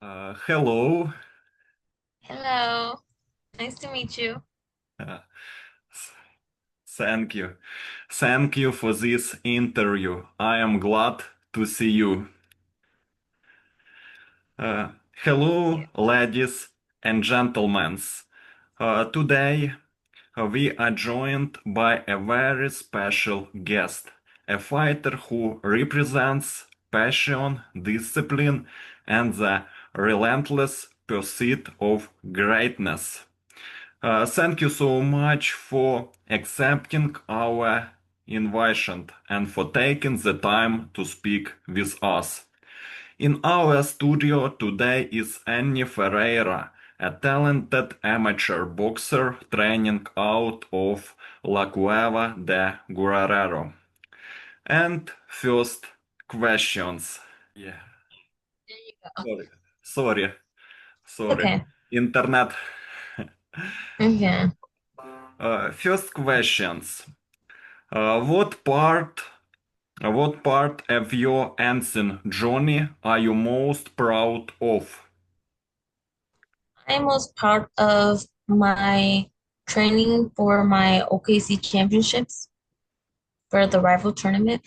Hello. Hello, nice to meet you. Uh, Thank you. Thank you for this interview. I am glad to see you. Uh, Hello, ladies and gentlemen. Today we are joined by a very special guest, a fighter who represents passion, discipline, and the relentless pursuit of greatness. Thank you so much for accepting our invitation and for taking the time to speak with us. In our studio today is Anny Ferreira, a talented amateur boxer training out of La Cueva de Guerrero. And first questions. Yeah, There you go. sorry, sorry, sorry. Okay. Internet. Okay. First questions. What part of your ancient journey are you most proud of? I'm most proud of my training for my OKC championships for the rival tournament.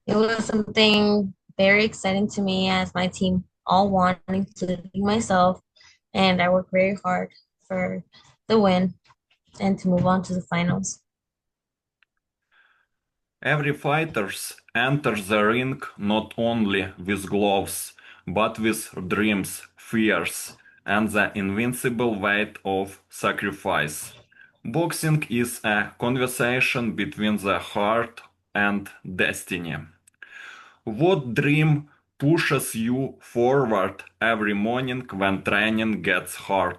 It was something very exciting to me as my team all won, including myself, and I worked very hard for the win and to move on to the finals. Every fighter enters the ring not only with gloves, but with dreams, fears, and the invincible weight of sacrifice. Boxing is a conversation between the heart and destiny. What dream pushes you forward every morning when training gets hard?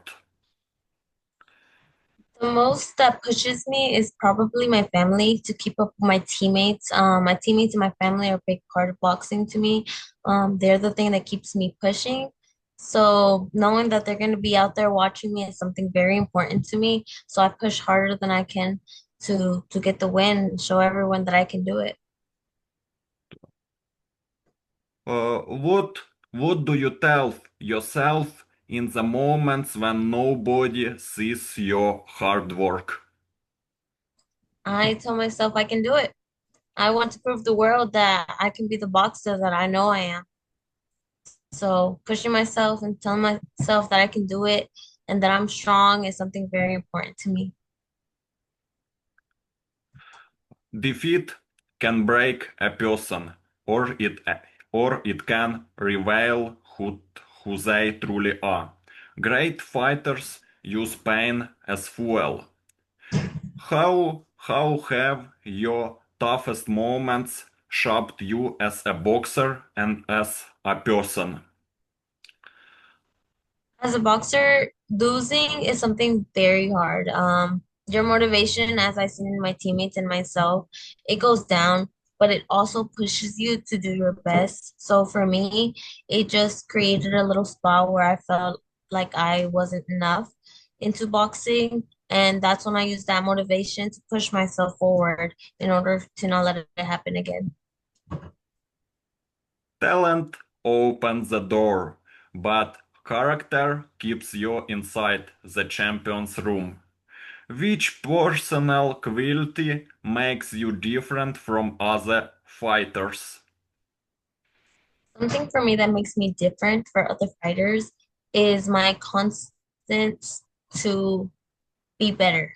The most that pushes me is probably my family to keep up with my teammates. My teammates and my family are a big part of boxing to me. They're the thing that keeps me pushing. So knowing that they're going to be out there watching me is something very important to me. So I push harder than I can to get the win and show everyone that I can do it. What do you tell yourself in the moments when nobody sees your hard work? I tell myself I can do it. I want to prove the world that I can be the boxer that I know I am. So pushing myself and telling myself that I can do it and that I'm strong is something very important to me. Defeat can break a person, or it can reveal who they truly are. Great fighters use pain as fuel. How have your toughest moments shaped you as a boxer and as a person? As a boxer, losing is something very hard. Your motivation, as I seen in my teammates and myself, it goes down, but it also pushes you to do your best. So for me, it just created a little spot where I felt like I wasn't enough into boxing. And that's when I used that motivation to push myself forward in order to not let it happen again. Talent opens the door, but character keeps you inside the champion's room. Which personal quality makes you different from other fighters? Something for me that makes me different for other fighters is my constant to be better.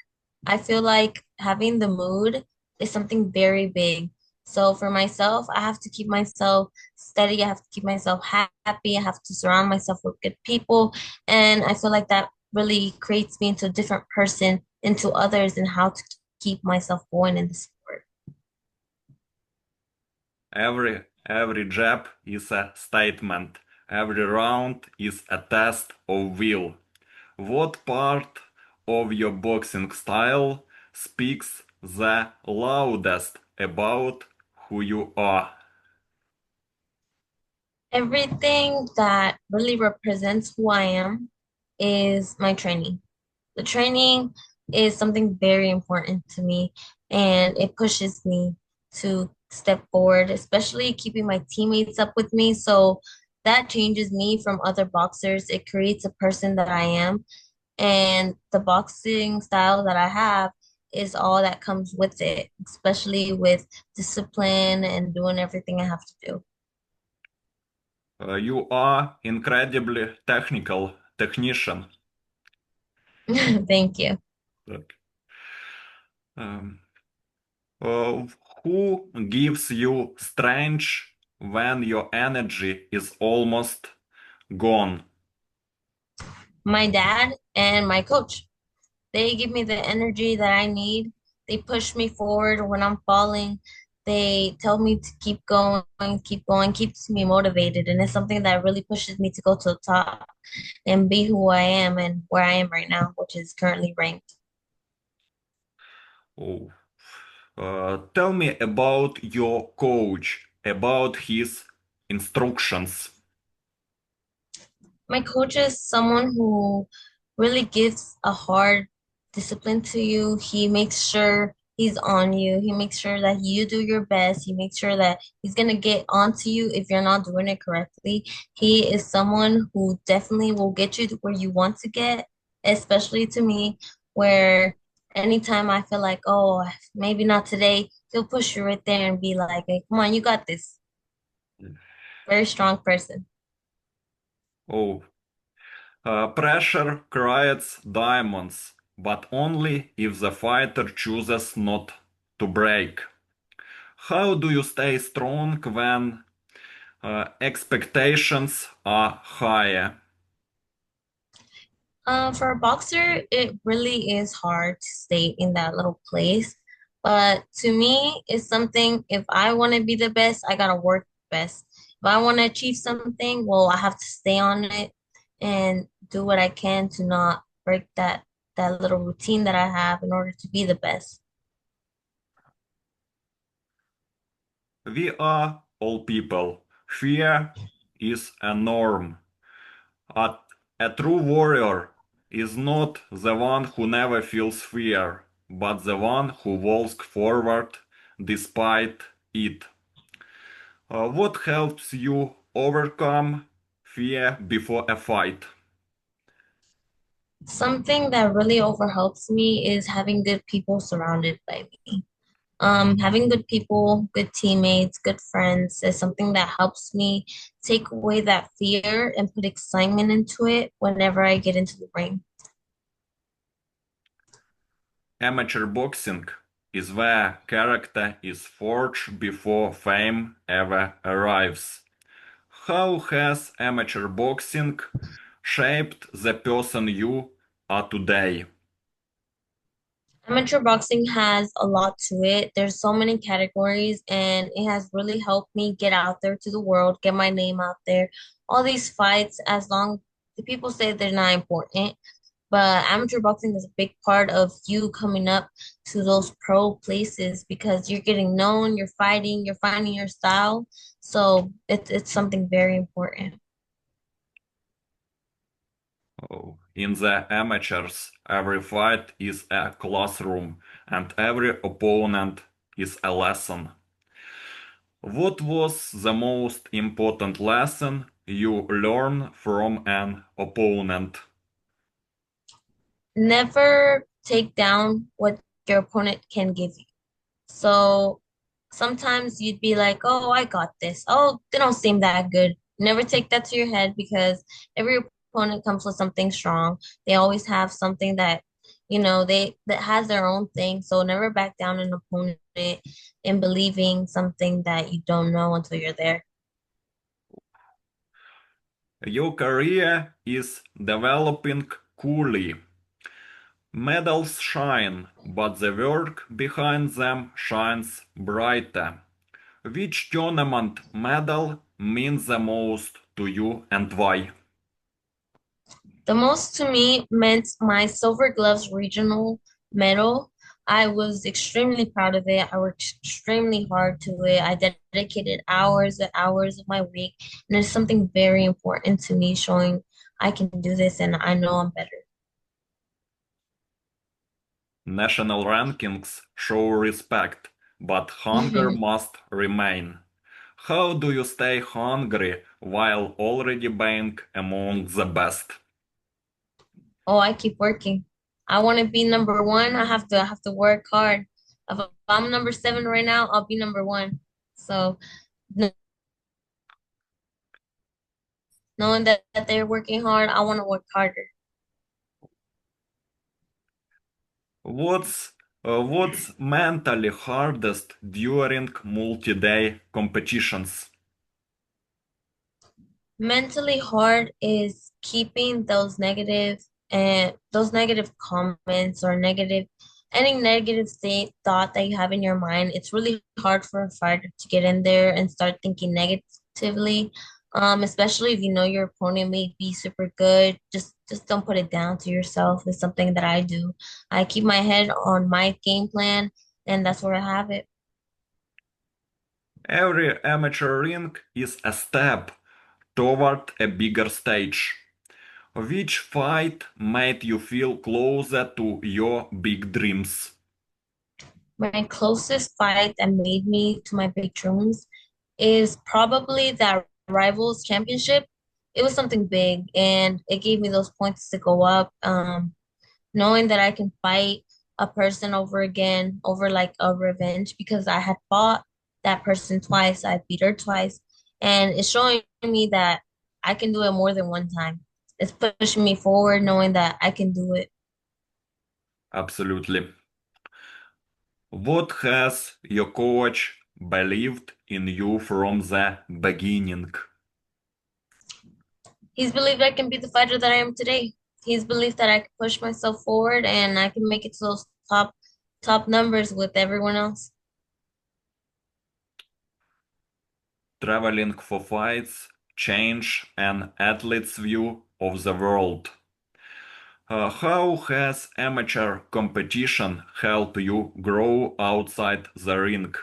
I feel like having the mood is something very big. So for myself, I have to keep myself steady. I have to keep myself happy. I have to surround myself with good people. And I feel like that really creates me into a different person, into others, and how to keep myself going in the sport. Every jab is a statement. Every round is a test of will. What part of your boxing style speaks the loudest about who you are? Everything that really represents who I am is my training. The training is something very important to me, and it pushes me to step forward, especially keeping my teammates up with me. So that changes me from other boxers. It creates a person that I am. And the boxing style that I have is all that comes with it, especially with discipline and doing everything I have to do. You are incredibly technical technician. Thank you. Like, um, uh, who gives you strength when your energy is almost gone? My dad and my coach, they give me the energy that I need. They push me forward when I'm falling. They tell me to keep going, keeps me motivated. And it's something that really pushes me to go to the top and be who I am and where I am right now, which is currently ranked. Oh. Tell me about your coach, about his instructions. My coach is someone who really gives a hard discipline to you. He makes sure he's on you. He makes sure that you do your best. He makes sure that he's going to get onto you if you're not doing it correctly. He is someone who definitely will get you to where you want to get, especially to me, where anytime I feel like, oh, maybe not today, he'll push you right there and be like, hey, come on, you got this. Very strong person. Oh, pressure creates diamonds, but only if the fighter chooses not to break. How do you stay strong when expectations are higher? For a boxer, it really is hard to stay in that little place. But to me, it's something, if I want to be the best, I gotta work best. If I want to achieve something, well, I have to stay on it and do what I can to not break that little routine that I have in order to be the best. We are all people. Fear is a norm. A, a true warrior is not the one who never feels fear, but the one who walks forward despite it. What helps you overcome fear before a fight? Something that really overhelps me is having good people surrounded by me. Having good people, good teammates, good friends is something that helps me take away that fear and put excitement into it whenever I get into the ring. Amateur boxing is where character is forged before fame ever arrives. How has amateur boxing shaped the person you are today? Amateur boxing has a lot to it. There's so many categories, and it has really helped me get out there to the world, get my name out there. All these fights, as long the people say they're not important, but amateur boxing is a big part of you coming up to those pro places because you're getting known, you're fighting, you're finding your style. So it's something very important. Oh, in the amateurs, every fight is a classroom and every opponent is a lesson. What was the most important lesson you learned from an opponent? Never take down what your opponent can give you. So sometimes you'd be like, oh, I got this. Oh, they don't seem that good. Never take that to your head because every opponent comes with something strong. They always have something that, they that has their own thing. So never back down an opponent in believing something that you don't know until you're there. Your career is developing coolly. Medals shine, but the work behind them shines brighter. Which tournament medal means the most to you and why? The most to me meant my Silver Gloves regional medal. I was extremely proud of it. I worked extremely hard to it. I dedicated hours and hours of my week. And it's something very important to me, showing I can do this and I know I'm better. National rankings show respect, but hunger must remain. How do you stay hungry while already being among the best? Oh, I keep working. I want to be number one. I have to work hard. If I'm number seven right now, I'll be number one. So knowing that they're working hard, I want to work harder. What's mentally hardest during multi-day competitions? Mentally hard is keeping those negative comments or any negative thought that you have in your mind. It's really hard for a fighter to get in there and start thinking negatively. Especially if you know your opponent may be super good. Just don't put it down to yourself. It's something that I do. I keep my head on my game plan, and that's where I have it. Every amateur ring is a step toward a bigger stage. Which fight made you feel closer to your big dreams? My closest fight that made me to my big dreams is probably that Rivals Championship. It was something big and it gave me those points to go up. Knowing that I can fight a person over again, over like a revenge, because I had fought that person twice, I beat her twice, and it's showing me that I can do it more than one time. It's pushing me forward, knowing that I can do it. Absolutely. What has your coach believed in you from the beginning? He's believed I can be the fighter that I am today. He's believed that I can push myself forward and I can make it to those top numbers with everyone else. Traveling for fights change an athlete's view of the world. How has amateur competition helped you grow outside the ring?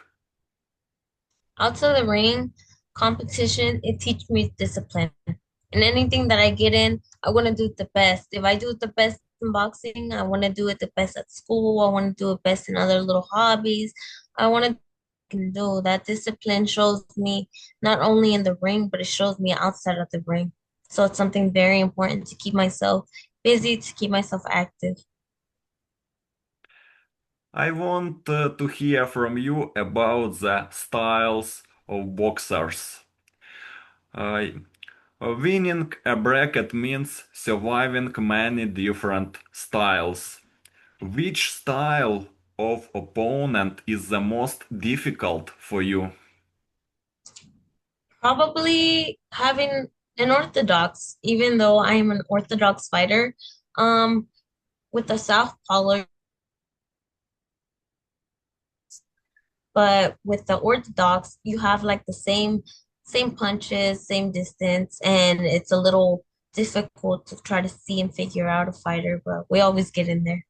Outside the ring, competition, it teaches me discipline. And anything that I get in, I want to do it the best. If I do it the best in boxing, I want to do it the best at school. I want to do it best in other little hobbies. I want to can do that. Discipline shows me not only in the ring, but it shows me outside of the ring. So it's something very important to keep myself busy, to keep myself active. I want to hear from you about the styles of boxers. Uh, Winning a bracket means surviving many different styles. Which style of opponent is the most difficult for you? Probably having an orthodox, even though I am an orthodox fighter, um, with the southpaw, but with the orthodox, you have like the same punches, same distance, and it's a little difficult to try to see and figure out a fighter, but we always get in there.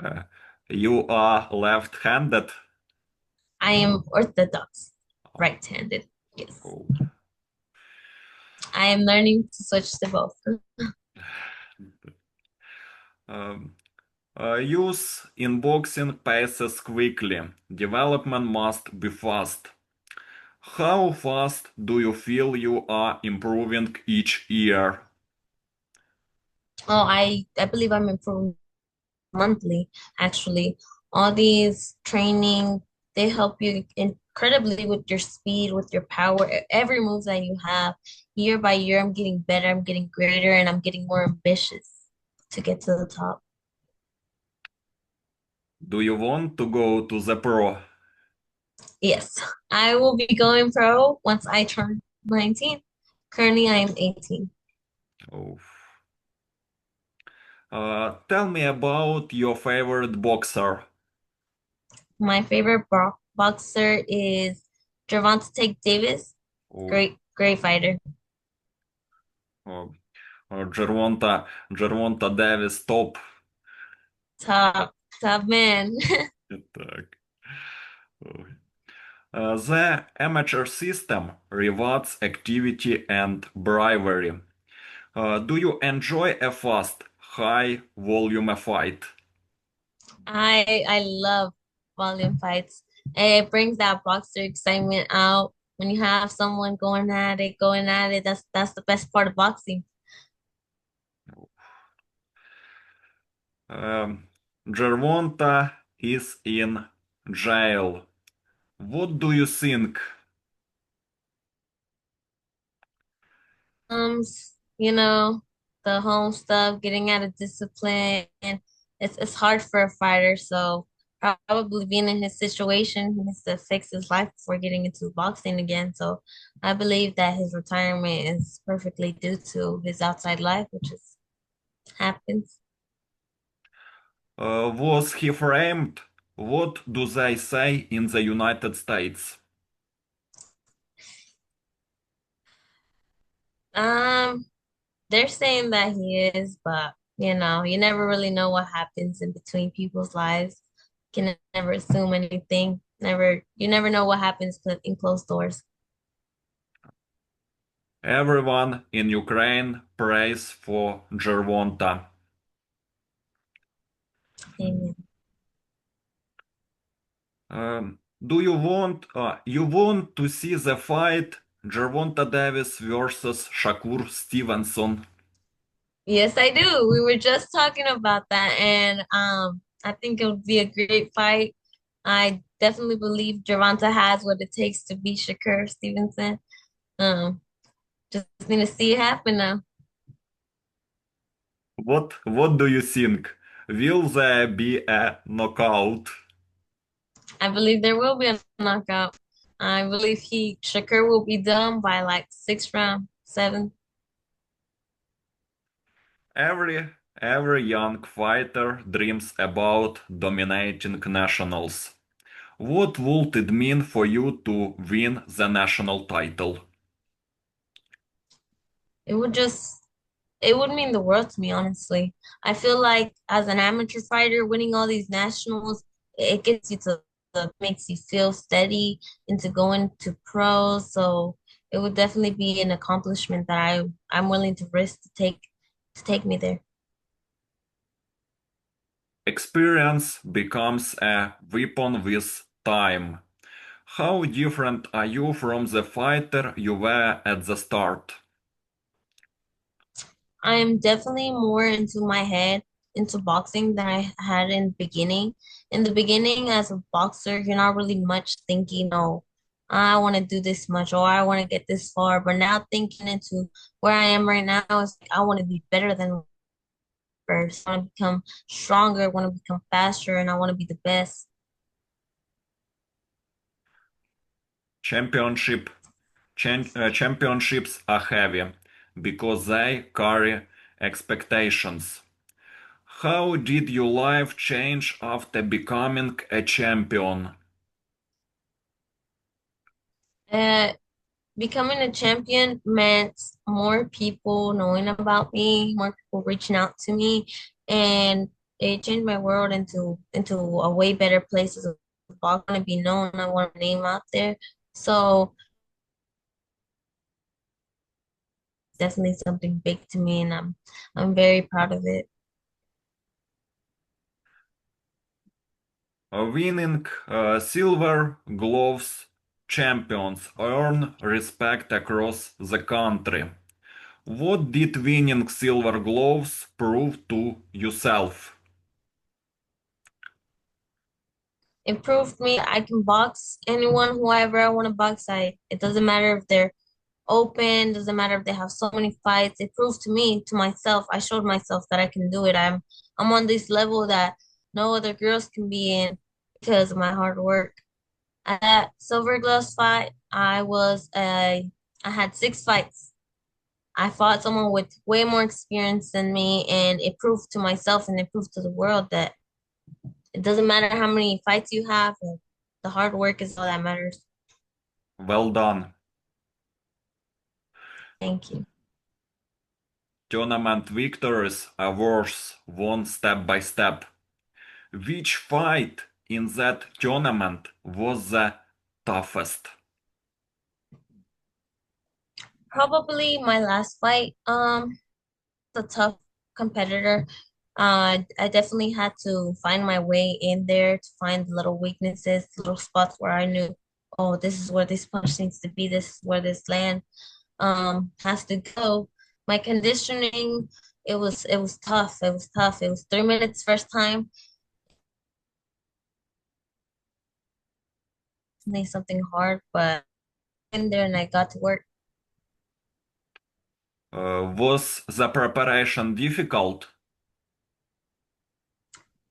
Uh, you are left-handed? I am orthodox, right-handed. Yes. Oh. I am learning to switch to both. Um, Use in boxing paces quickly. Development must be fast. How fast do you feel you are improving each year? Oh, I believe I'm improving monthly, actually. All these training, they help you incredibly with your speed, with your power, every move that you have. Year by year, I'm getting better, I'm getting greater, and I'm getting more ambitious to get to the top. Do you want to go to the pro? Yes, I will be going pro once I turn 19. Currently, I am 18. Oh. Tell me about your favorite boxer. My favorite boxer is Gervonta Davis. Oh, Great fighter. oh, Gervonta Davis top. Top man. Так. Oh. The amateur system rewards activity and bravery. Do you enjoy a fast, high volume fight? I love volume fights. It brings that boxer excitement out. When you have someone going at it, that's the best part of boxing. Um, Gervonta is in jail. What do you think? You know, the home stuff, getting out of discipline, it's hard for a fighter. So probably being in his situation, he needs to fix his life before getting into boxing again. So I believe that his retirement is perfectly due to his outside life, which is happens. Was he framed? What do they say in the United States? Um, they're saying that he is, but you never really know what happens in between people's lives. Can never assume anything. You never know what happens in closed doors. Everyone in Ukraine prays for Gervonta. Amen. Do you want to see the fight Gervonta Davis versus Shakur Stevenson? Yes, I do. We were just talking about that, and I think it would be a great fight. I definitely believe Gervonta has what it takes to beat Shakur Stevenson. Um, just need to see it happen now. What do you think? Will there be a knockout? I believe there will be a knockout. I believe he Shakur will be done by like sixth round, seven. Every every young fighter dreams about dominating nationals. What would it mean for you to win the national title? It would just it would mean the world to me, honestly. I feel like as an amateur fighter, winning all these nationals, it gets you to makes you feel steady into going to pros. So it would definitely be an accomplishment that I'm willing to risk to take me there. Experience becomes a weapon with time. How different are you from the fighter you were at the start? I am definitely more into my head, into boxing than I had in the beginning. In the beginning, as a boxer, you're not really much thinking, oh, I want to do this much or I want to get this far. But now thinking into where I am right now is like, I want to be better than first. I want to become stronger, I want to become faster, and I want to be the best. Championship Championships are heavy because they carry expectations. How did your life change after becoming a champion? Uh, Becoming a champion meant more people knowing about me, more people reaching out to me, and it changed my world into a way better place. As a I want to be known. I want a name out there. So it's definitely something big to me, and I'm very proud of it. Winning silver gloves champions earn respect across the country. What did winning silver gloves prove to yourself? It proved me I can box anyone, whoever I want to box. It doesn't matter if they're open, doesn't matter if they have so many fights. It proved to me, to myself, I showed myself that I can do it. I'm on this level that no other girls can be in because of my hard work. At that Silver Gloves fight, I had six fights. I fought someone with way more experience than me, and it proved to myself and it proved to the world that it doesn't matter how many fights you have, the hard work is all that matters. Well done. Thank you. Tournament victories are worth won step by step. Which fight in that tournament was the toughest? Probably my last fight. A tough competitor. I definitely had to find my way in there to find the little weaknesses, little spots where I knew, oh, this is where this punch needs to be, this is where this land has to go. My conditioning, it was tough. It was tough. It was 3 minutes first time. Definitely something hard, but in there and I got to work. Was the preparation difficult?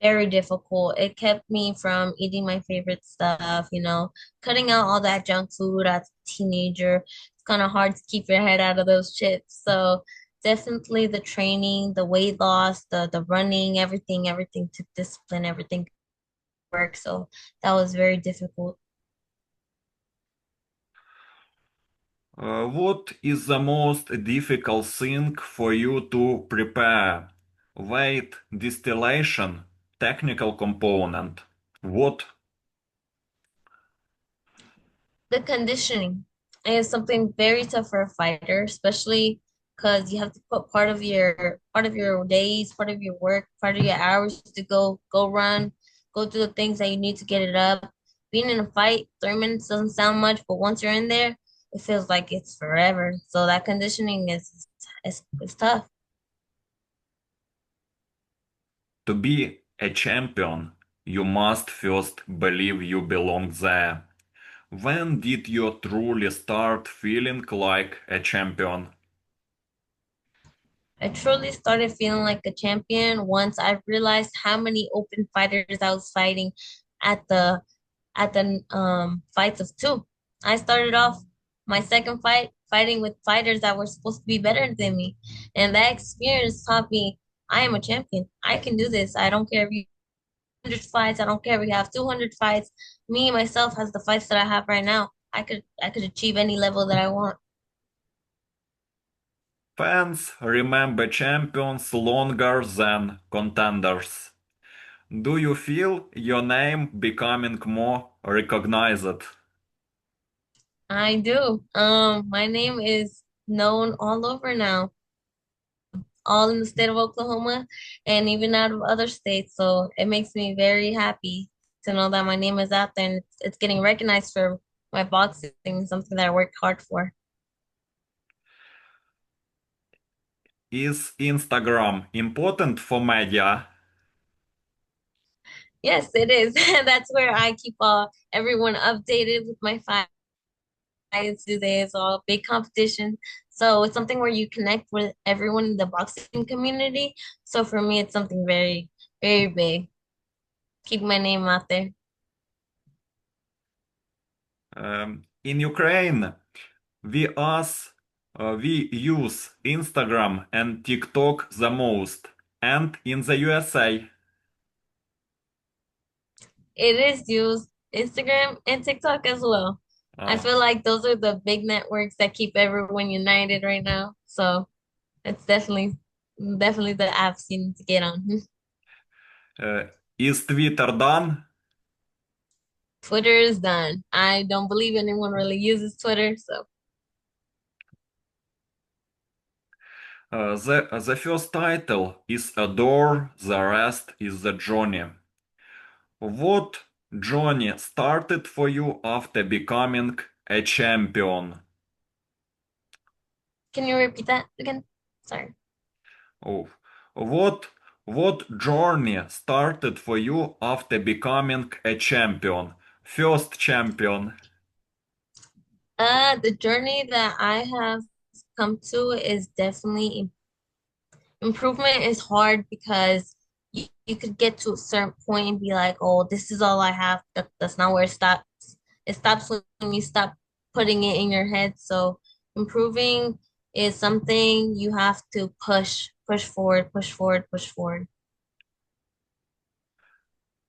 Very difficult. It kept me from eating my favorite stuff, cutting out all that junk food as a teenager. It's kind of hard to keep your head out of those chips. So definitely the training, the weight loss, the running, everything took discipline, everything work. So that was very difficult. What is the most difficult thing for you to prepare? Weight, distillation, technical component. What? The conditioning is something very tough for a fighter, especially because you have to put part of your days, part of your work, part of your hours to go run, go do the things that you need to get it up. Being in a fight, 3 minutes doesn't sound much, but once you're in there, it feels like it's forever. So that conditioning is tough. To be a champion, you must first believe you belong there. When did you truly start feeling like a champion? I truly started feeling like a champion once I realized how many open fighters I was fighting at the fights of two. I started off my second fight fighting with fighters that were supposed to be better than me. And that experience taught me I am a champion. I can do this. I don't care if you have 100 fights, I don't care if you have 200 fights. Me myself has the fights that I have right now. I could achieve any level that I want. Fans remember champions longer than contenders. Do you feel your name becoming more recognized? I do. My name is known all over now, all in the state of Oklahoma and even out of other states. So it makes me very happy to know that my name is out there and it's getting recognized for my boxing, something that I worked hard for. Is Instagram important for media? Yes, it is. That's where I keep everyone updated with my fights. There's all big competition. So it's something where you connect with everyone in the boxing community. So for me, it's something very, very big. Keep my name out there. In Ukraine, we use Instagram and TikTok the most, and in the USA. It is used Instagram and TikTok as well. I Uh, feel like those are the big networks that keep everyone united right now. So it's definitely the apps you need to get on. uh, is Twitter done? Twitter is done. I don't believe anyone really uses Twitter, so The first title is a door, the rest is the journey. What journey started for you after becoming a champion? can you repeat that again? Sorry. Oh, what what journey started for you after becoming a champion? First champion. The journey that I have come to is definitely improvement is hard because you could get to a certain point and be like, oh, this is all I have. That's not where it stops. It stops when you stop putting it in your head. So improving is something you have to push forward, push forward, push forward.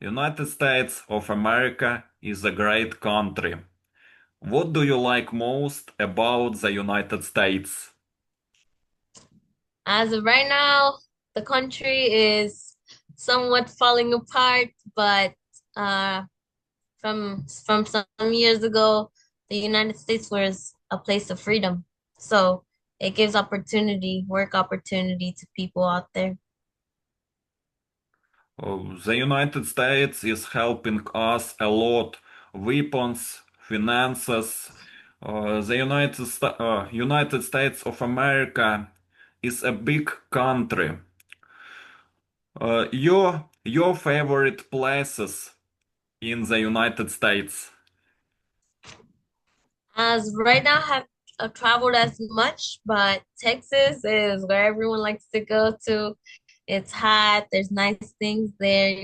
United States of America is a great country. What do you like most about the United States? As of right now, the country is somewhat falling apart, but uh, from some years ago, the United States was a place of freedom. So it gives opportunity, work opportunity to people out there. The United States is helping us a lot. Weapons, finances. United States of America is a big country. Your favorite places in the United States? As right now, I have traveled as much, but Texas is where everyone likes to go to. It's hot. There's nice things there,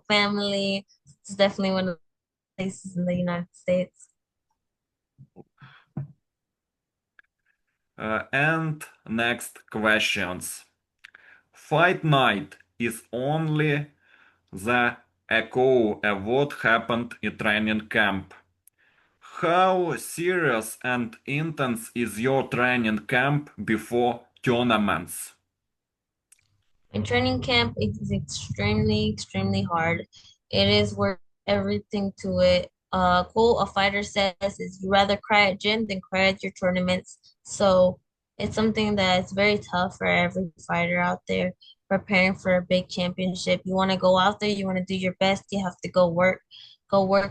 family. It's definitely one of the places in the United States. And next questions. Fight night is only the echo of what happened in training camp. How serious and intense is your training camp before tournaments? In training camp, it is extremely, extremely hard. It is worth everything to it. Quote a fighter says is you rather cry at gym than cry at your tournaments. So it's something that's very tough for every fighter out there preparing for a big championship. You want to go out there, you want to do your best, you have to go work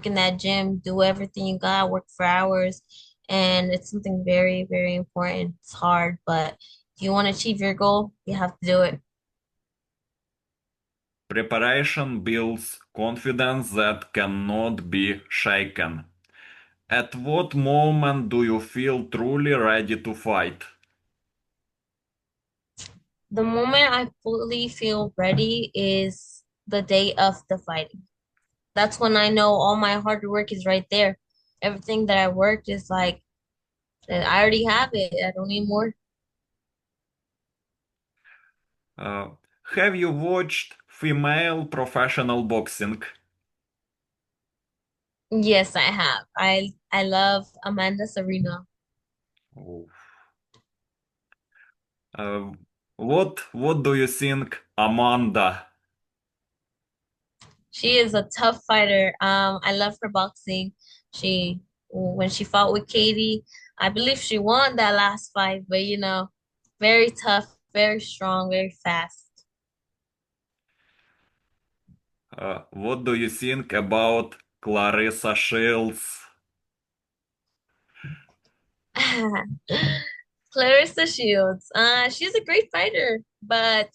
in that gym, do everything you got, work for hours. And it's something very, very important. It's hard, but if you want to achieve your goal, you have to do it. Preparation builds confidence that cannot be shaken. At what moment do you feel truly ready to fight? The moment I fully feel ready is the day of the fighting. That's when I know all my hard work is right there. Everything that I worked is like, I already have it. I don't need more. Uh, have you watched female professional boxing? Yes, I have. I love Amanda Serena. Oh. Uh, what do you think, Amanda? She is a tough fighter. I love her boxing. When she fought with Katie, I believe she won that last fight, but very tough, very strong, very fast. What do you think about Clarissa Shields? Clarissa Shields. She's a great fighter, but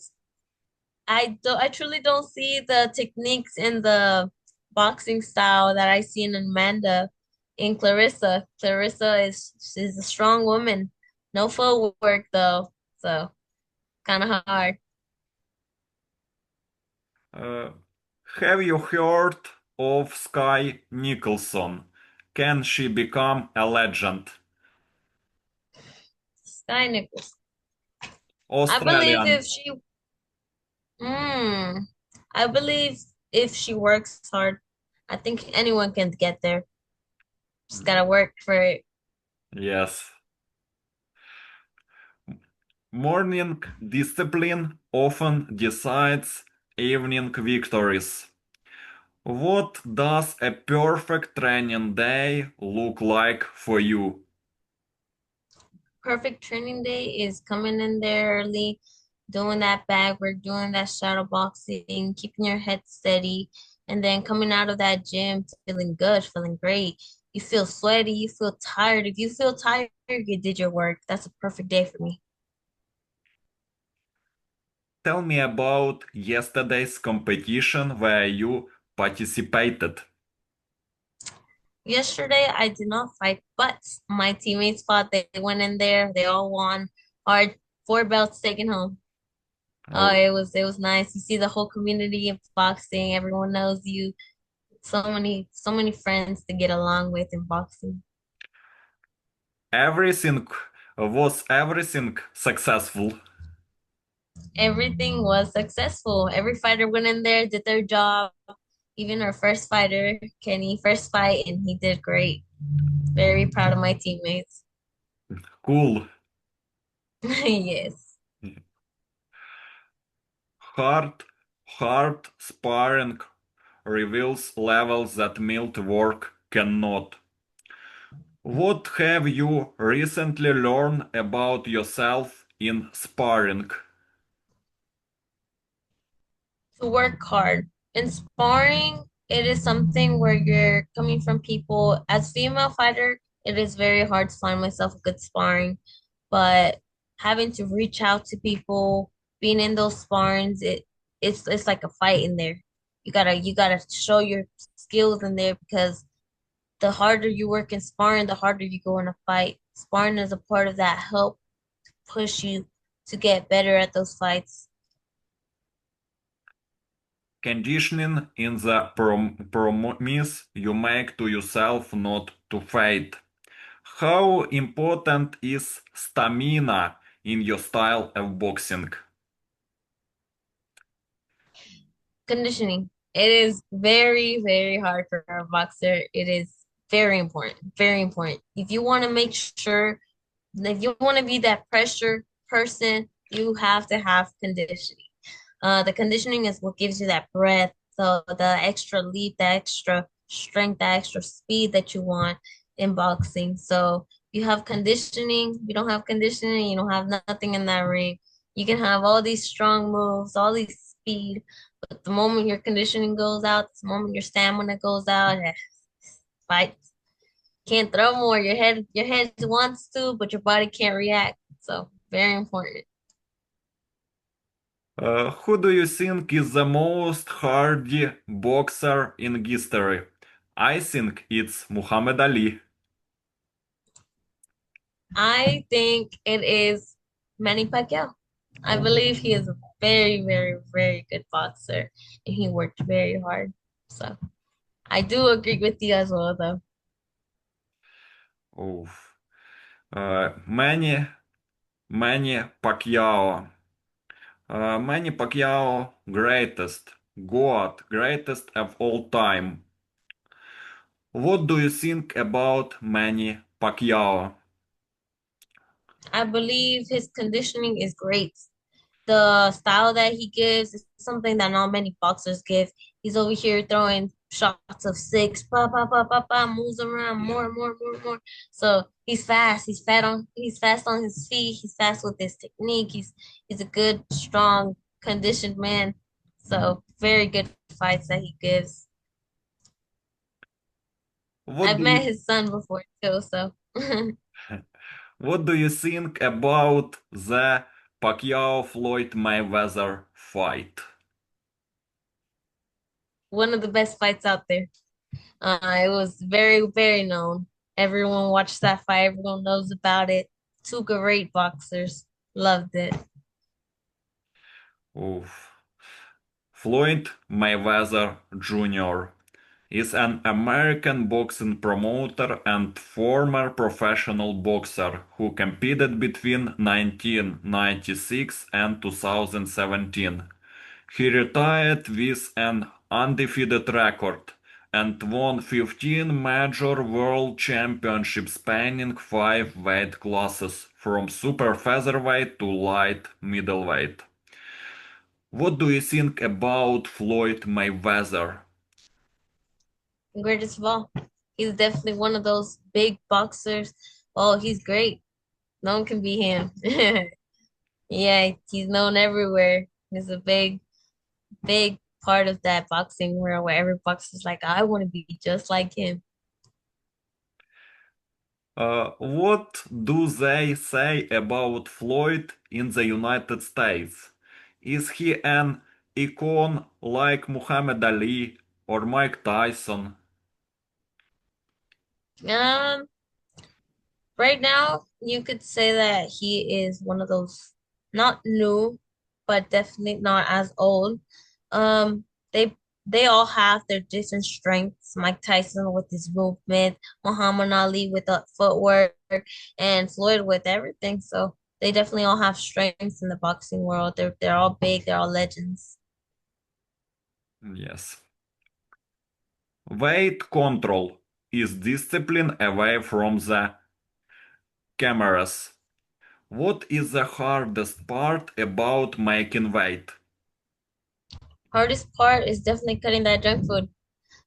I truly don't see the techniques in the boxing style that I see in Amanda in Clarissa. Clarissa is a strong woman. No footwork though, so kind of hard. Uh, have you heard of Sky Nicholson? Can she become a legend? Sky Nichols. I believe Australian. if she, mm, I believe if she works hard, I think anyone can get there. Just gotta work for it. Yes. Morning discipline often decides evening victories. What does a perfect training day look like for you? Perfect training day is coming in there early, doing that bag work, doing that shadow boxing, keeping your head steady, and then coming out of that gym feeling good, feeling great. You feel sweaty, you feel tired. If you feel tired, you did your work. That's a perfect day for me. Tell me about yesterday's competition where you participated. Yesterday, I did not fight, but my teammates fought. They went in there, they all won. Hard, four belts taken home. Oh, Oh, it was nice. You see the whole community of boxing. Everyone knows you. So many friends to get along with in boxing. everything was everything successful. Everything was successful. Every fighter went in there, did their job. Even our first fighter, Kenny, first fight, and he did great. Very proud of my teammates. Cool. Yes. Hard, hard sparring reveals levels that mild work cannot. What have you recently learned about yourself in sparring? To work hard. In sparring, it is something where you're coming from people. As female fighter, it is very hard to find myself a good sparring, but having to reach out to people, being in those sparrings, it's like a fight in there. You gotta show your skills in there because the harder you work in sparring, the harder you go in a fight. Sparring is a part of that help push you to get better at those fights. Conditioning in the promise you make to yourself not to fight. How important is stamina in your style of boxing? Conditioning. It is very, very hard for a boxer. It is very important, very important. If you want to make sure, if you want to be that pressure person, you have to have conditioning. The conditioning is what gives you that breath, the extra leap, the extra strength, the extra speed that you want in boxing. So you have conditioning, you don't have conditioning, you don't have nothing in that ring. You can have all these strong moves, all these speed, but the moment your conditioning goes out, the moment your stamina goes out, fight can't throw more. Your head wants to, but your body can't react. So very important. Who do you think is the most hardy boxer in history? I think it's Muhammad Ali. I think it is Manny Pacquiao. I believe he is a very, very, very good boxer and he worked very hard. So I do agree with you as well, though. Oof. Manny Pacquiao. Manny Pacquiao, greatest, God, greatest of all time. What do you think about Manny Pacquiao? I believe his conditioning is great. The style that he gives is something that not many boxers give. He's over here throwing shots of six, moves around Yeah. more. So he's fast. He's fast on his feet. He's fast with his technique. He's a good, strong, conditioned man. So very good fights that he gives. What I've do met you his son before too, so what do you think about the Pacquiao Floyd Mayweather fight? one of the best fights out there. It was very, very known. Everyone watched that fight. Everyone knows about it. Two great boxers. Loved it. Oof. Floyd Mayweather Jr. is an American boxing promoter and former professional boxer who competed between 1996 and 2017. He retired with an undefeated record and won 15 major world championships spanning 5 weight classes from super featherweight to light middleweight. What do you think about Floyd Mayweather? Greatest of all. He's definitely one of those big boxers. Oh, he's great. No one can beat him. Yeah, he's known everywhere. He's a big, big part of that boxing world where every boxer's like, I want to be just like him. What do they say about Floyd in the United States? Is he an icon like Muhammad Ali or Mike Tyson? Um, Right now, you could say that he is one of those not new, but definitely not as old. Um, they all have their different strengths. Mike Tyson with his movement, Muhammad Ali with the footwork, and Floyd with everything. So they definitely all have strengths in the boxing world. They're all big, they're all legends. Yes. Weight control is discipline away from the cameras. What is the hardest part about making weight? Hardest part is definitely cutting that junk food.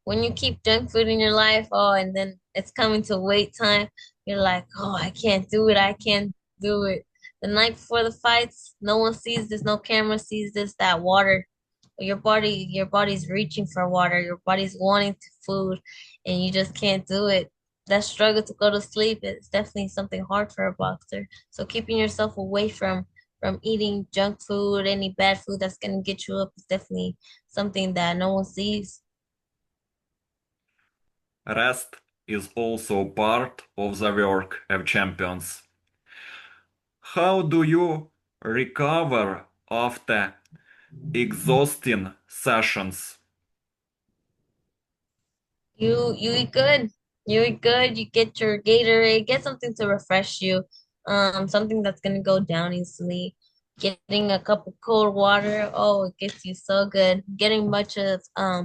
When you keep junk food in your life, oh, and then it's coming to wait time, you're like, oh, I can't do it. I can't do it. The night before the fights, no one sees this, no camera sees this, that water. your body's reaching for water, your body's wanting to food, and you just can't do it. That struggle to go to sleep is definitely something hard for a boxer. So keeping yourself away from eating junk food, any bad food that's gonna get you up is definitely something that no one sees. Rest is also part of the work of champions. How do you recover after exhausting sessions? You eat good. You eat good. You get your Gatorade. Get something to refresh you. Something that's gonna go down easily. Getting a cup of cold water. Oh, it gets you so good. Getting much of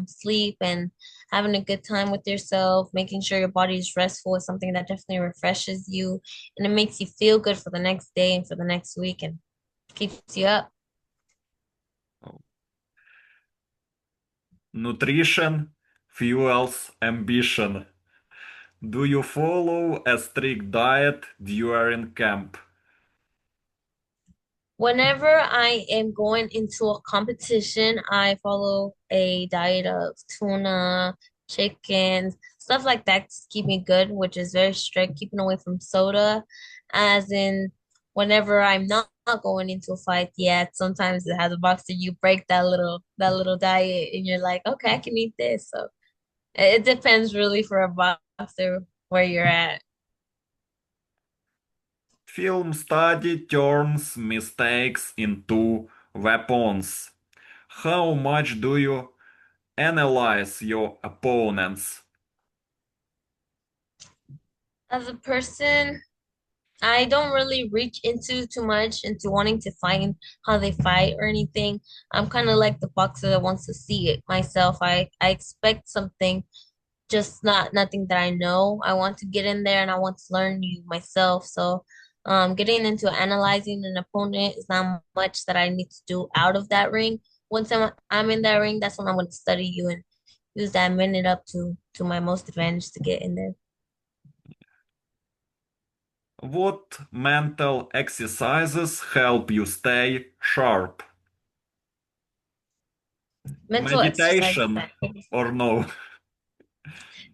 sleep and having a good time with yourself. Making sure your body is restful is something that definitely refreshes you, and it makes you feel good for the next day and for the next week, and keeps you up. Nutrition fuels ambition. Do you follow a strict diet during camp? Whenever I am going into a competition, I follow a diet of tuna, chicken, stuff like that to keep me good, which is very strict, keeping away from soda. As in, whenever I'm not going into a fight yet, sometimes as a boxer, you break that little diet, and you're like, okay, I can eat this. So it depends really for a boxer where you're at. Film study turns mistakes into weapons. How much do you analyze your opponents? As a person, I don't really reach into too much into wanting to find how they fight or anything. I'm kind of like the boxer that wants to see it myself. I expect something, just not nothing that I know. I want to get in there and I want to learn you myself. So, getting into analyzing an opponent is not much that I need to do out of that ring. Once I'm in that ring, that's when I'm going to study you and use that minute up to my most advantage to get in there. What mental exercises help you stay sharp? Mental exercises Meditation that or no?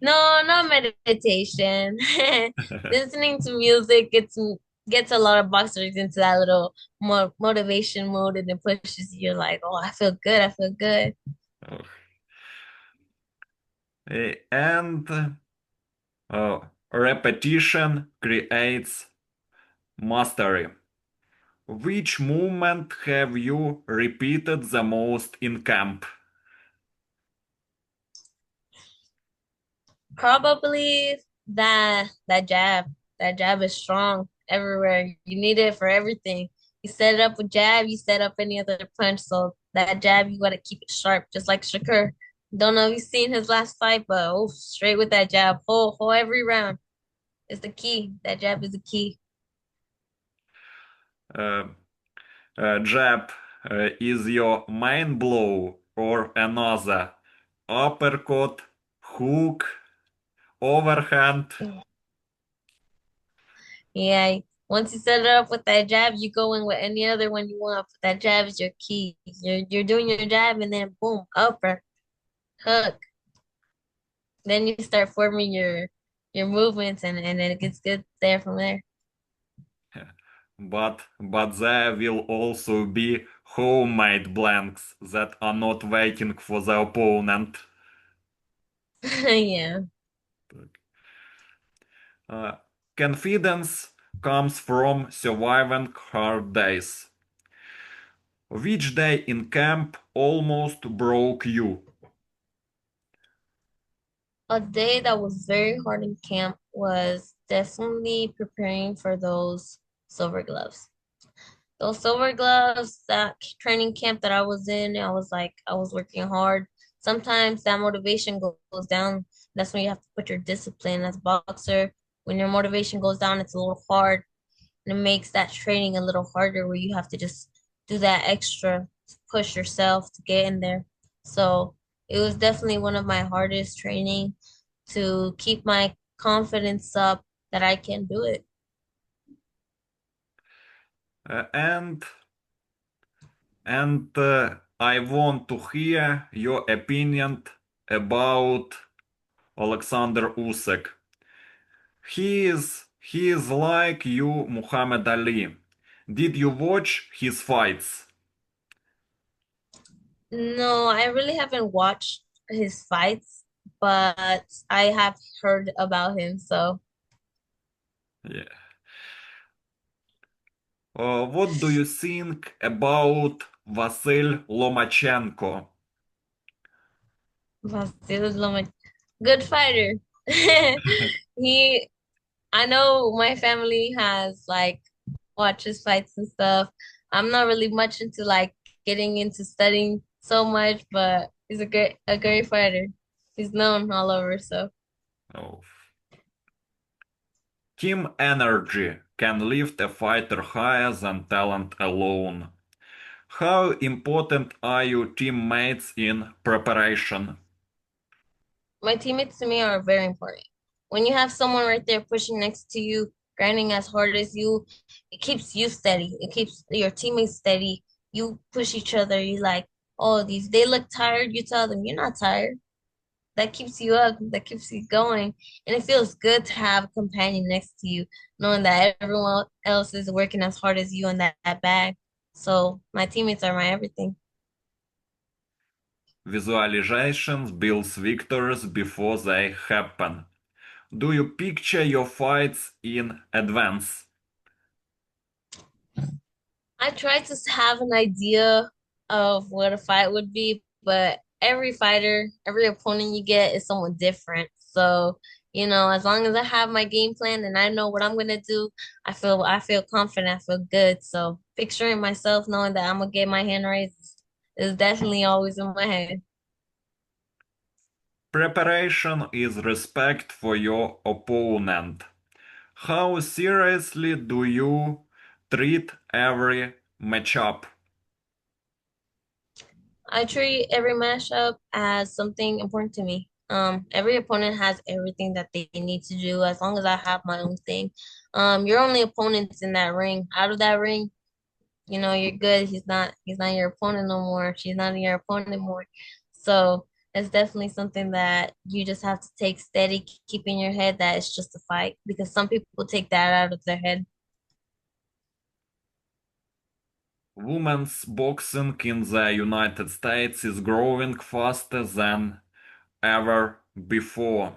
No, not meditation. Listening to music gets a lot of boxers into that little motivation mode, and it pushes you like, oh, I feel good, I feel good. And repetition creates mastery. Which movement have you repeated the most in camp? Probably that jab. That jab is strong everywhere. You need it for everything. You set it up with jab, you set up any other punch. So that jab, you gotta keep it sharp, just like Shakur. Don't know if you've seen his last fight, but oh, straight with that jab, whole every round is the key. That jab is the key. Uh, Jab is your main blow or another? Uppercut, hook, overhand? Yeah, once you set it up with that jab, you go in with any other one you want. But that jab is your key. You're doing your jab, and then boom, upper hook. Then you start forming your movements, and then it gets good there from there. But there will also be homemade blanks that are not waiting for the opponent. Yeah. Uh, Confidence comes from surviving hard days. Which day in camp almost broke you? A day that was very hard in camp was definitely preparing for those silver gloves. Those silver gloves, that training camp that I was in, I was working hard. Sometimes that motivation goes down. That's when you have to put your discipline as a boxer. When your motivation goes down, it's a little hard, and it makes that training a little harder where you have to just do that extra to push yourself to get in there. So it was definitely one of my hardest training to keep my confidence up that I can do it. And I want to hear your opinion about Alexander Usyk. He is like you, Muhammad Ali. Did you watch his fights? No, I really haven't watched his fights, but I have heard about him. So Yeah. What do you think about Vasyl Lomachenko? Vasil good fighter. He, I know my family has like watches fights and stuff. I'm not really much into like getting into studying so much, but he's a great fighter. He's known all over, so Oh. Team energy can lift a fighter higher than talent alone. How important are your teammates in preparation? my teammates to me are very important. When you have someone right there pushing next to you, grinding as hard as you, it keeps you steady. It keeps your teammates steady. You push each other. You like, oh, these they look tired. You tell them you're not tired. That keeps you up. That keeps you going, and it feels good to have a companion next to you, knowing that everyone else is working as hard as you in that bag. So my teammates are my everything. Visualizations builds victories before they happen. Do you picture your fights in advance? I tried to have an idea of what a fight would be, but every fighter, every opponent you get is someone different. So, as long as I have my game plan and I know what I'm gonna do, I feel confident, I feel good. So picturing myself knowing that I'm gonna get my hand raised is definitely always in my head. Preparation is respect for your opponent. How seriously do you treat every matchup? I treat every matchup as something important to me. Every opponent has everything that they need to do as long as I have my own thing. Your only opponent's in that ring. Out of that ring, you're good. He's not your opponent no more. She's not your opponent anymore. So it's definitely something that you just have to take steady, keep in your head that it's just a fight because some people take that out of their head. Women's boxing in the United States is growing faster than ever before.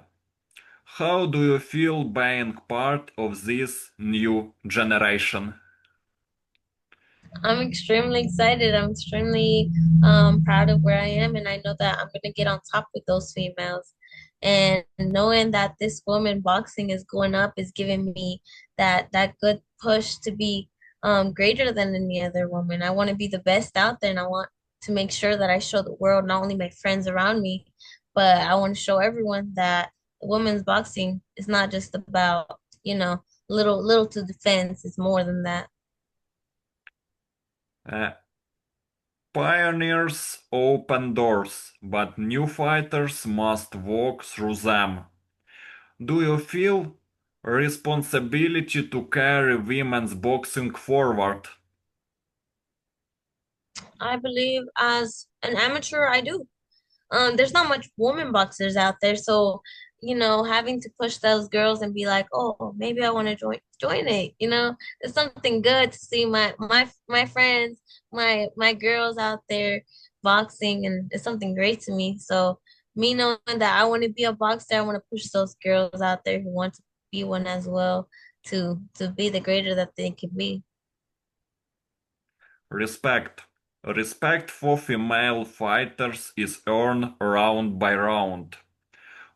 How do you feel being part of this new generation? I'm extremely excited. I'm extremely proud of where I am, and I know that I'm gonna get on top with those females. And knowing that this woman boxing is going up is giving me that good push to be greater than any other woman. I want to be the best out there, and I want to make sure that I show the world, not only my friends around me, but I want to show everyone that women's boxing is not just about little to defense. It's more than that. Uh, Pioneers open doors, but new fighters must walk through them. Do you feel responsibility to carry women's boxing forward? I believe as an amateur, I do. There's not much woman boxers out there, so having to push those girls and be like, oh, maybe I want to join it. It's something good to see my friends, my girls out there boxing, and it's something great to me. So me knowing that I want to be a boxer, I want to push those girls out there who want to be one as well to be the greater that they can be. Respect. Respect for female fighters is earned round by round.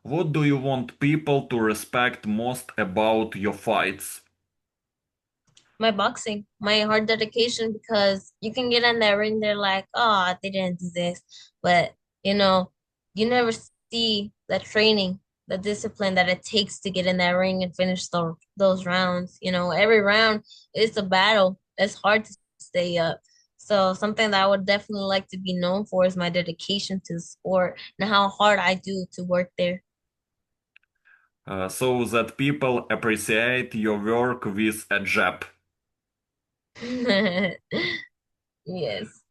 What do you want people to respect most about your fights? My boxing, my hard dedication, because you can get in that ring, they're like, oh, they didn't do this. But, you know, you never see the training, the discipline that it takes to get in that ring and finish those rounds. Every round is a battle. It's hard to stay up. So something that I would definitely like to be known for is my dedication to the sport and how hard I do to work there. So that people appreciate your work with a jab. Yes.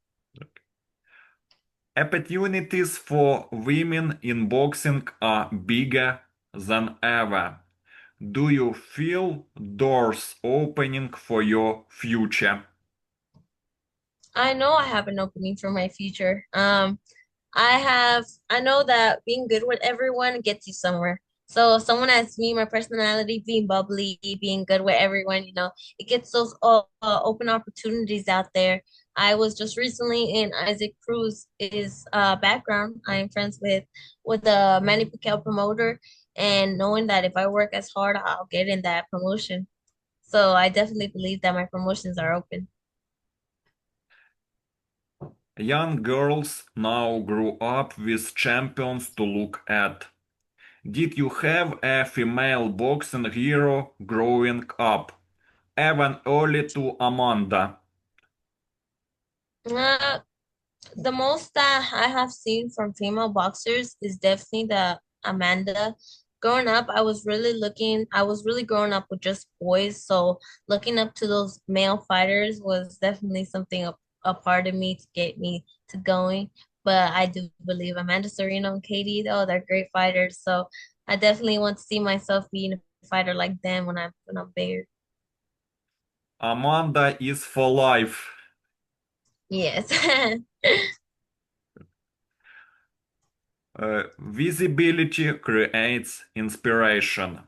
Opportunities for women in boxing are bigger than ever. Do you feel doors opening for your future? I know I have an opening for my future. I know that being good with everyone gets you somewhere. So if someone asks me, my personality, being bubbly, being good with everyone, it gets those open opportunities out there. I was just recently in Isaac Cruz's background. I am friends with the Manny Pacquiao promoter, and knowing that if I work as hard, I'll get in that promotion. So I definitely believe that my promotions are open. Young girls now grow up with champions to look at. Did you have a female boxing hero growing up, even early to Amanda? Uh, the most that I have seen from female boxers is definitely the Amanda. Growing up, I was really growing up with just boys, so looking up to those male fighters was definitely something a part of me to get me to going. But I do believe Amanda Sereno and Katie, though, they're great fighters, so I definitely want to see myself being a fighter like them when I'm bigger. Amanda is for life. Yes. Visibility creates inspiration.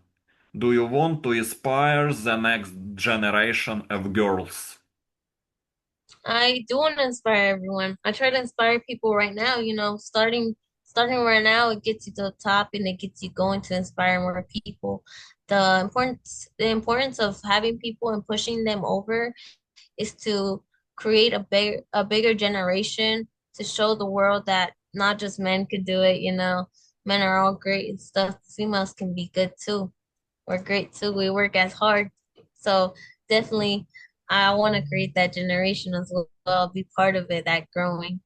Do you want to inspire the next generation of girls? I do want to inspire everyone. I try to inspire people right now, starting right now, it gets you to the top and it gets you going to inspire more people. The importance of having people and pushing them over is to create a bigger generation to show the world that not just men could do it. Men are all great and stuff. Females can be good too. We're great too. We work as hard. So definitely, I want to create that generation as well, be part of it, that growing.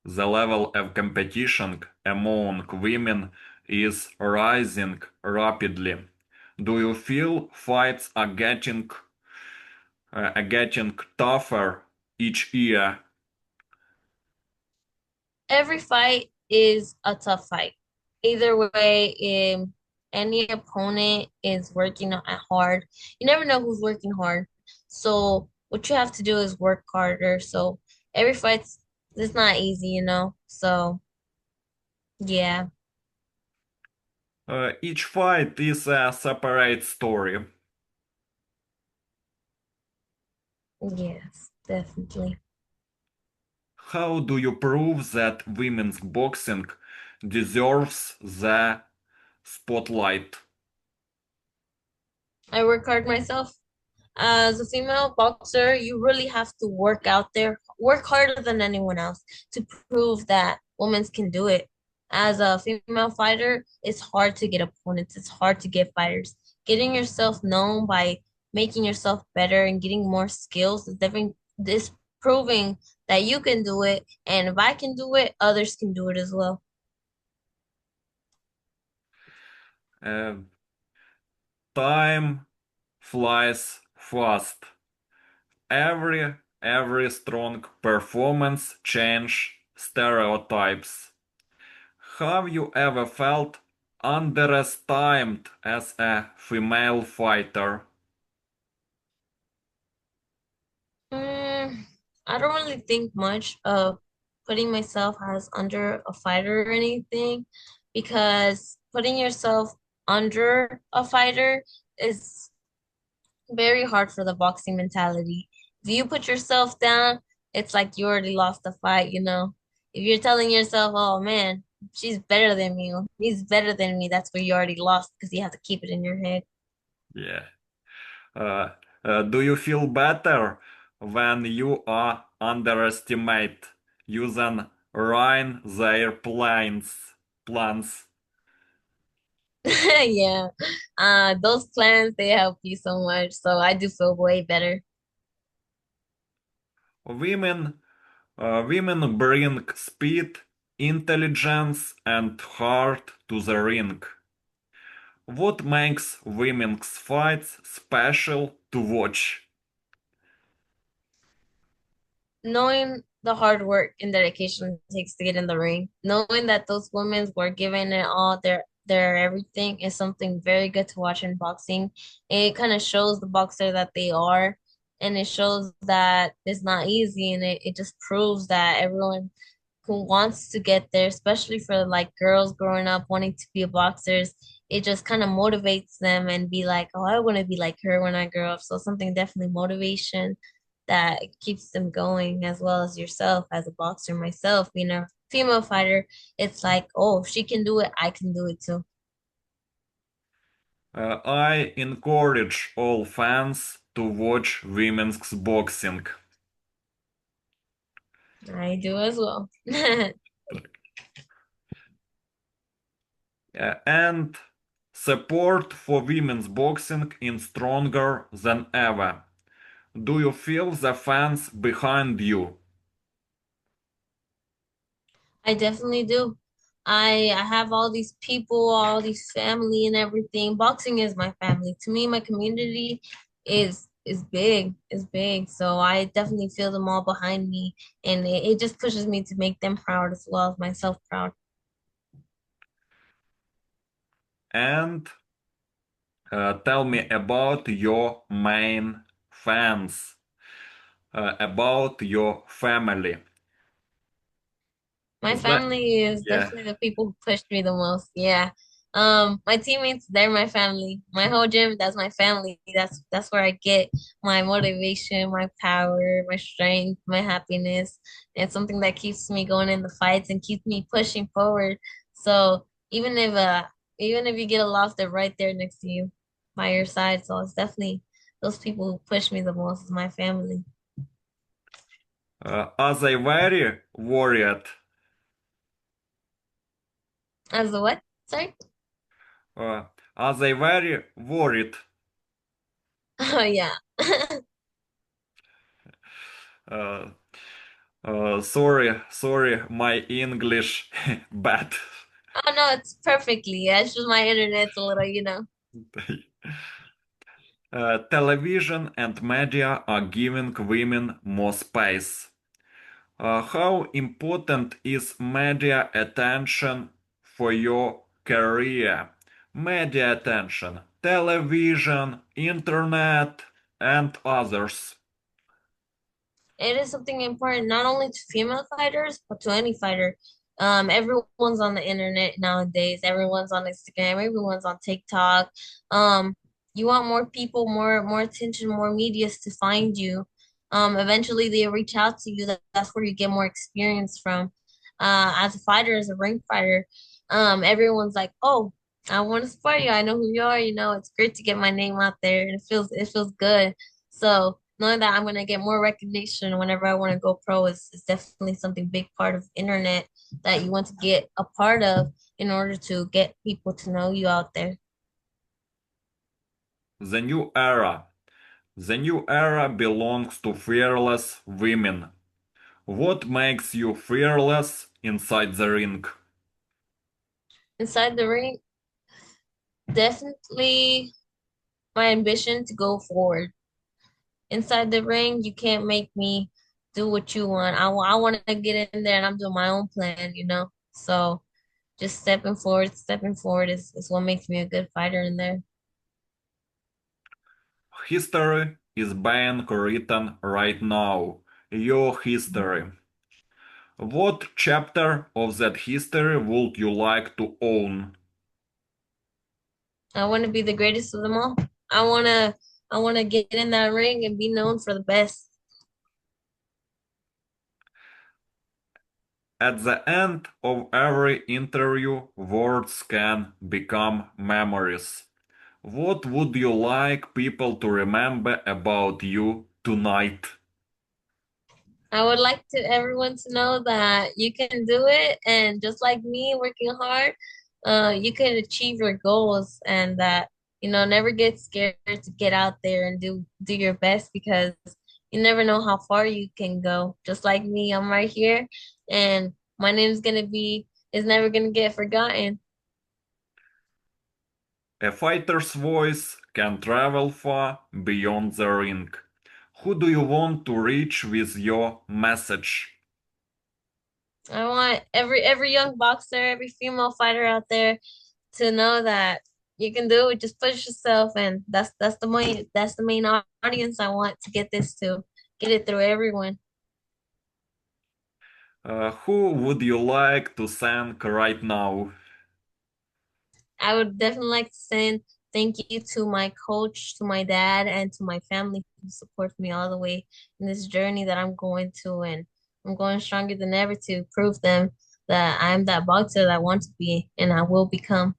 The level of competition among women is rising rapidly. Do you feel fights are getting tougher each year? Every fight is a tough fight. Either way, any opponent is working hard. You never know who's working hard. So what you have to do is work harder. So every fight's it's not easy. So yeah, Each fight is a separate story. yes, definitely. How do you prove that women's boxing deserves the spotlight? I work hard myself. As a female boxer, you really have to work out there, work harder than anyone else to prove that women can do it. As a female fighter, it's hard to get opponents, it's hard to get fighters. Getting yourself known by making yourself better and getting more skills is definitely this proving that you can do it. And if I can do it, others can do it as well. Uh, Time flies fast. Every strong performance change stereotypes. Have you ever felt underestimated as a female fighter? Mm, I don't really think much of putting myself as under a fighter or anything because putting yourself under a fighter is very hard for the boxing mentality. If you put yourself down, it's like you already lost the fight. If you're telling yourself, oh man, she's better than me, or he's better than me, that's where you already lost because you have to keep it in your head. Yeah. Uh, do you feel better when you are underestimated using ruin their plans? Yeah. Those plans, they help you so much. So I do feel way better. Women, women bring speed, intelligence, and heart to the ring. What makes women's fights special to watch? knowing the hard work and dedication it takes to get in the ring, knowing that those women were giving it all their everything is something very good to watch in boxing. It kind of shows the boxer that they are, and it shows that it's not easy, and it just proves that everyone who wants to get there, especially for like girls growing up wanting to be a boxers, it just kind of motivates them and be like, oh, I want to be like her when I grow up. So something definitely motivation that keeps them going, as well as yourself as a boxer, myself being a female fighter. It's like, oh, if she can do it, I can do it too. I encourage all fans to watch women's boxing. I do as well. And support for women's boxing is stronger than ever. Do you feel the fans behind you? I definitely do. I have all these people, all these family and everything. Boxing is my family. To me, my community is big, is big. So I definitely feel them all behind me, and it just pushes me to make them proud as well as myself proud. And tell me about your main fans, about your family. My The, family is yeah, definitely the people who pushed me the most. Yeah. My teammates, they're my family. My whole gym, that's my family. That's where I get my motivation, my power, my strength, my happiness. It's something that keeps me going in the fights and keeps me pushing forward. So even if you get a loss, they're right there next to you by your side. So it's definitely those people who push me the most is my family. are they very worried? As the what? Sorry? Uh, are they very worried? Oh yeah. Uh, sorry, my English bad. Oh no, it's perfectly. Yeah, it's just my internet's a little. Television and media are giving women more space. How important is media attention for your career? Media attention, television, internet, and others. It is something important not only to female fighters, but to any fighter. Everyone's on the internet nowadays. Everyone's on Instagram. Everyone's on TikTok. Um, you want more people, more attention, more medias to find you. Eventually they reach out to you. That's where you get more experience from. As a fighter, as a ring fighter, everyone's like, oh, I want to support you. I know who you are. It's great to get my name out there, and it feels good. So knowing that I'm gonna get more recognition whenever I want to go pro is definitely something big part of internet that you want to get a part of in order to get people to know you out there. The new era. The new era belongs to fearless women. What makes you fearless inside the ring? Inside the ring, definitely my ambition to go forward. Inside the ring, you can't make me do what you want. I want to get in there and I'm doing my own plan. So just stepping forward is what makes me a good fighter in there. History is being written right now. Your history. What chapter of that history would you like to own? I want to be the greatest of them all. I want to I want to get in that ring and be known for the best. At the end of every interview, words can become memories. What would you like people to remember about you tonight? I would like to everyone to know that you can do it, and just like me working hard, you can achieve your goals, and that never get scared to get out there and do your best, because you never know how far you can go. Just like me, I'm right here, and my name's gonna be is never gonna get forgotten. A fighter's voice can travel far beyond the ring. Who do you want to reach with your message? I want every young boxer, every female fighter out there to know that you can do it. Just push yourself, and that's the main audience I want to get this to. Get it through everyone. Who would you like to thank right now? I would definitely like to send thank you to my coach, to my dad, and to my family who supports me all the way in this journey that I'm going to, and I'm going stronger than ever to prove them that I'm that boxer that I want to be, and I will become.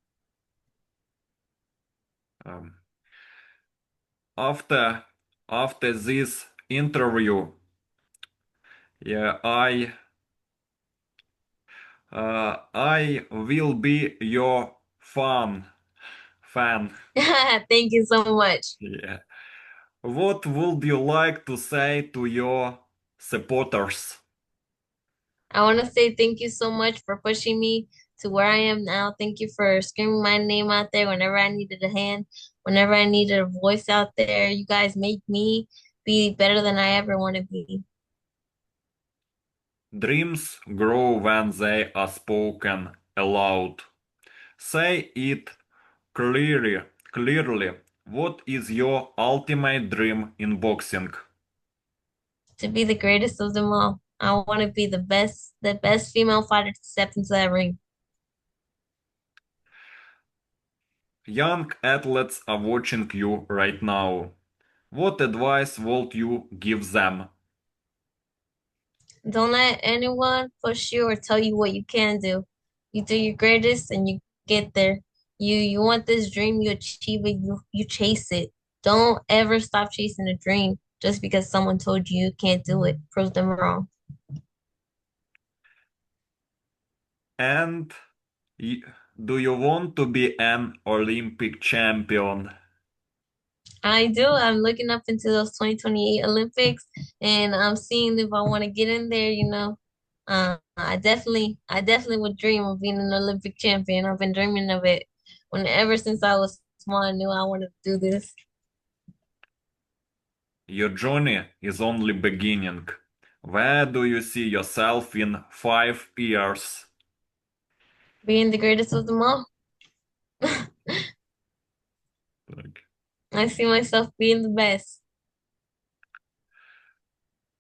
Um, after after this interview, yeah, I will be your fan. Thank you so much. Yeah. What would you like to say to your supporters? I want to say thank you so much for pushing me to where I am now. Thank you for screaming my name out there whenever I needed a hand, whenever I needed a voice out there. You guys make me be better than I ever want to be. Dreams grow when they are spoken aloud. Say it clearly, clearly. What is your ultimate dream in boxing? To be the greatest of them all. I want to be the best female fighter to step into that ring. Young athletes are watching you right now. What advice would you give them? Don't let anyone push you or tell you what you can do. You do your greatest and you get there. You want this dream, you achieve it, you chase it. Don't ever stop chasing a dream just because someone told you you can't do it. Prove them wrong. And y- do you want to be an Olympic champion? I do. I'm looking up into those 2028 Olympics and I'm seeing if I want to get in there, you know. I definitely would dream of being an Olympic champion. I've been dreaming of it ever since I was small. I knew I wanted to do this. Your journey is only beginning. Where do you see yourself in 5 years? Being the greatest of them all. I see myself being the best.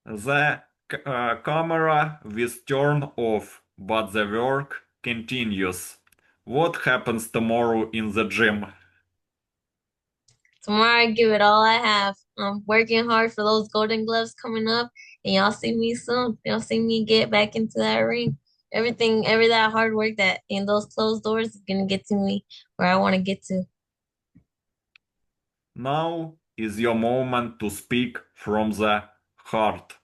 The camera will turn off, but the work continues. What happens tomorrow in the gym? Tomorrow I give it all I have. I'm working hard for those golden gloves coming up, and y'all see me soon. Y'all see me get back into that ring. Every that hard work that in those closed doors is gonna get to me where I want to get to. Now is your moment to speak from the heart.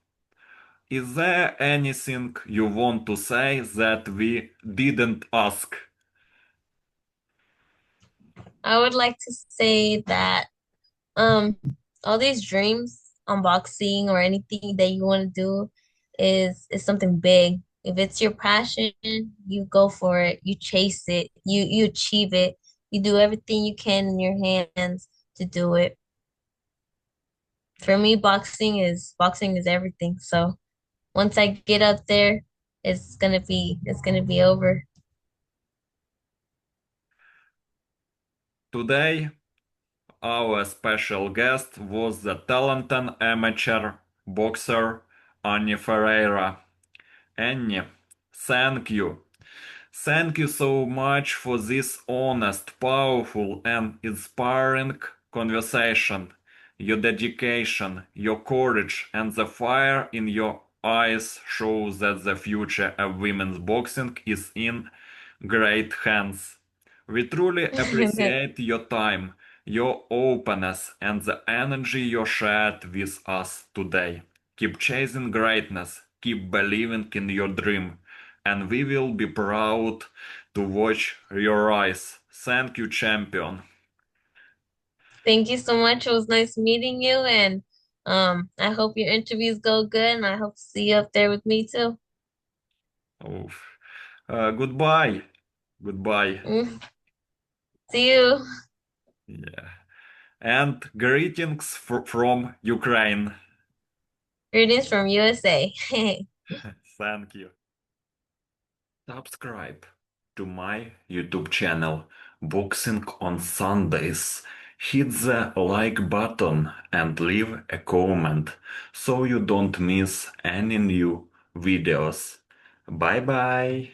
Is there anything you want to say that we didn't ask? I would like to say that um all these dreams, unboxing or anything that you want to do is something big. If it's your passion, you go for it, you chase it, you achieve it, you do everything you can in your hands to do it. For me, boxing is everything. So once I get up there, it's gonna be over. Today, our special guest was the talented amateur boxer Anny Ferreira. Annie, thank you. Thank you so much for this honest, powerful, and inspiring conversation. Your dedication, your courage, and the fire in your eyes show that the future of women's boxing is in great hands. We truly appreciate your time, your openness, and the energy you shared with us today. Keep chasing greatness, keep believing in your dream, and we will be proud to watch your rise. Thank you, champion. Thank you so much. It was nice meeting you, and I hope your interviews go good, and I hope to see you up there with me too. Oh, goodbye. Goodbye. Mm, see you. Yeah. And greetings from Ukraine. Greetings from USA. Thank you. Subscribe to my YouTube channel, Boxing on Sundays. Hit the like button and leave a comment so you don't miss any new videos. Bye bye.